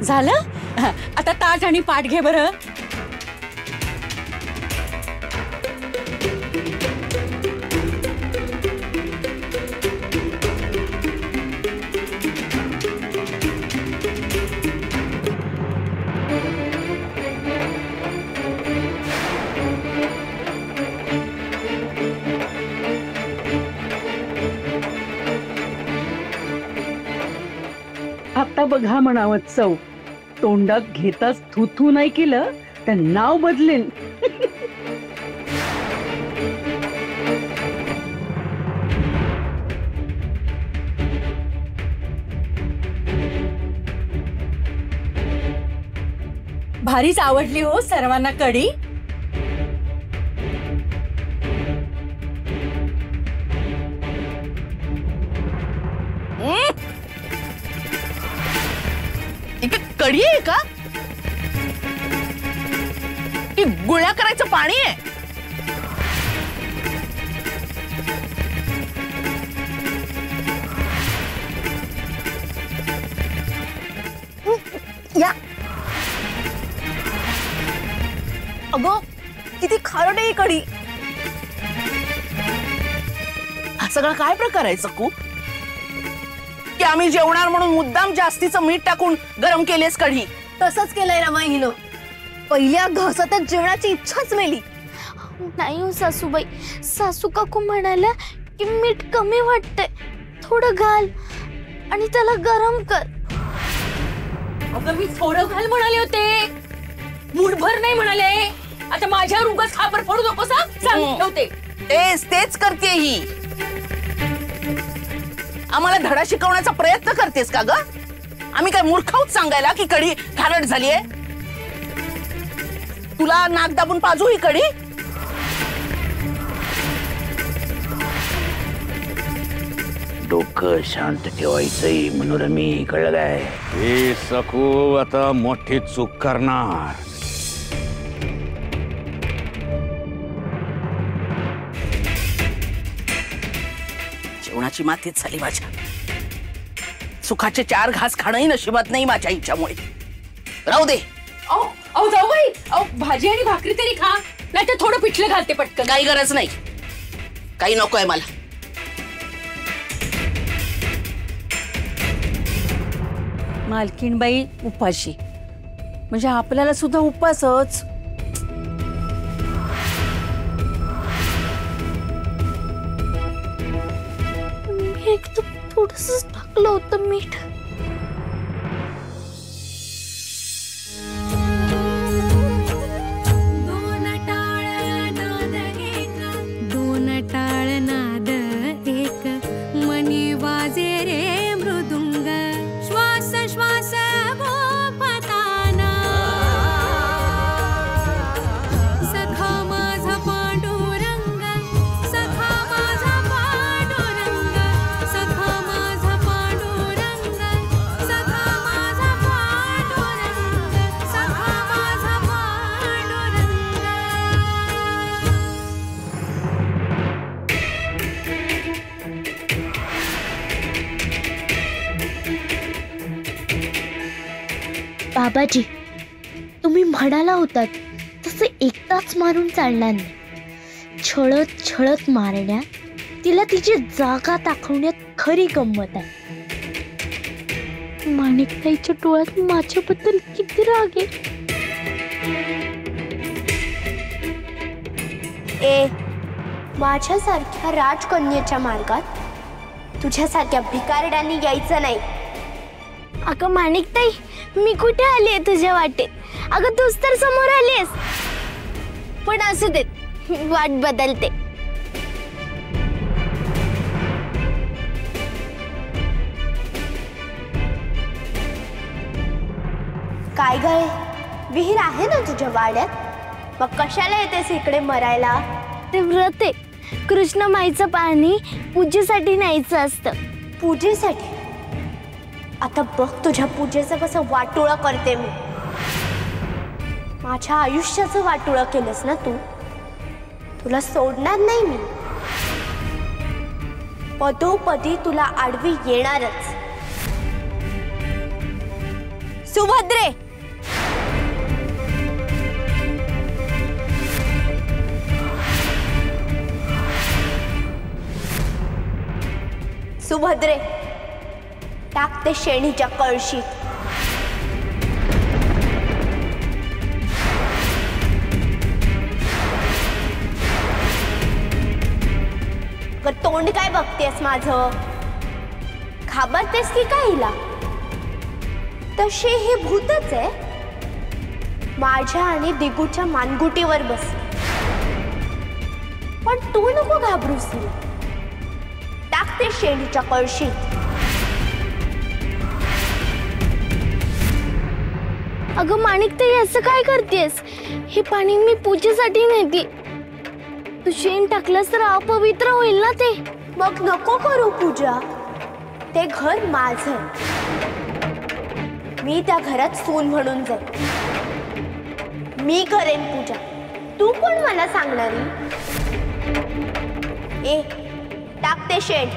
झालं आता ताट आणि पाट घे बरं. आता बघा म्हणावं चव, तोंडात घेताच थुथू नाही केलं तर नाव बदलेल. भारीच आवडली हो सर्वांना कढी. कढी आहे का की गुळण्या करायचं पाणी आहे? या अगं किती खारट आहे कढी. हा सगळा काय प्रकार आहे सकू की आम्ही जेवणार म्हणून मुद्दाम जास्तीचं मीठ टाकून गरम केलेस कढी? तसंच केलंय रमाई हिनं. पहिल्या घासातच जेवणाची इच्छाच मेली. नाही हो सासूबाई, सासू काकू म्हणाल्या की मीठ कमी वाटतंय, थोडं घाल आणि त्याला गरम कर. अगं मी थोडं घाल म्हणाले होते, मूठभर नाही म्हणाले. आता माझ्यावर उगाच खापर फोडू नकोस हा. सांग ठेवते. तेच करते ही. आम्हाला धडा शिकवण्याचा प्रयत्न करतेस का ग? आम्ही काय मूर्ख आहोत सांगायला की कढी खारट झालीये? तुला नाक दाबून पाजू ही कढी? डोकं शांत ठेवायचंय मनोरमी, कळलं काय? हे सकू आता मोठी चूक करणार. जेवणाची मातीच झाली माझ्या. सुखाचे 4 घास खाणंही नशिबात नाही माझ्या इच्छामुळे. राहू दे. अहो जाऊ बाई, अहो भाजी आणि भाकरी तरी खा, नाही तर थोडं पिठलं घालते पटकन. काही गरज नाही, काही नकोय मला. मालकीणबाई उपाशी म्हणजे आपल्याला सुद्धा उपासच. मी एकदम थोडंसंच टाकलं होतं मीठ. बाबाजी, तुम्ही म्हणाला होतात तसे एकदाच मारून चालणार नाही. छळत छळत मारण्यात, तिला तिची जागा दाखवण्यात खरी गंमत आहे. माणिकताईच्या डोळ्यात माझ्याबद्दल किती राग आहे. माझ्यासारख्या राजकन्येच्या मार्गात तुझ्यासारख्या भिकारड्यांनी यायचं नाही. अगं माणिकताई, मी कुठे आले तुझ्या वाटेत? अगं तूच तर समोर आलीस. पण असू देत, वाट बदलते. काय गळे, विहीर आहे ना तुझ्या वाड्यात? मग कशाला येतेस इकडे मरायला? ते व्रत आहे. कृष्ण माईचं पाणी पूजेसाठी न्यायचं असतं. पूजेसाठी? आता बघ तुझ्या पूजेचं कसं वाटोळं करते मी. माझ्या आयुष्याचं वाटोळं केलंस ना तू. तुला सोडणार नाही मी. पदोपदी तुला आडवी येणारच. सुभद्रे, सुभद्रे, टाक ते शेणीच्या कळशीत. तोंड काय बघतेस माझं? घाबरतेस की काय हिला? तशी हे भूतच आहे. माझ्या आणि दिगूच्या मानगुटीवर बस. पण तू नको घाबरूस. टाकते शेणीच्या कळशीत. अगं माणिकताई, असं काय करतेस? हे पाणी मी पूजेसाठी नेते. तू शेण टाकलंस तर अपवित्र होईल ना ते. मग नको करू पूजा. ते घर माझं. मी त्या घरात सून म्हणून जाईन. मी करेन पूजा. तू कोण मला सांगणारी? ए, टाकते शेण.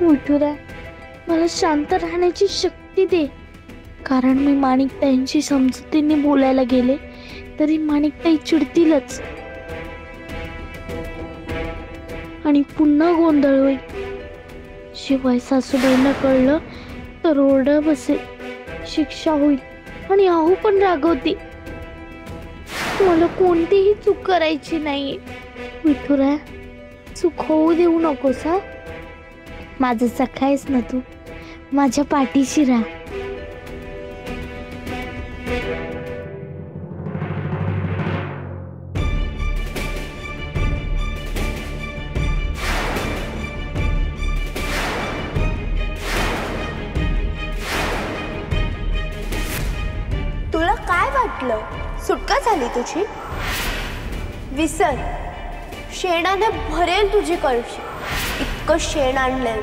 विठुराय, मला शांत राहण्याची शक्ती दे. कारण मी माणिकताईंशी समजुतीने बोलायला गेले तरी माणिकताई चिडतीलच आणि पुन्हा गोंधळ होईल. शिवाय सासूबाईंना कळलं तर ओरडा बसेल, शिक्षा होईल आणि आहू पण रागवते. मला कोणतीही चूक करायची नाहीये. विठुराय, चूक होऊ देऊ नकोस हा. माझं सखा आहेस ना तू. माझ्या पाठीशी राहा. तुला काय वाटलं सुटका झाली तुझी? विसर. शेणाने भरेल तुझी कळशी. इतकं शेण आणलंय.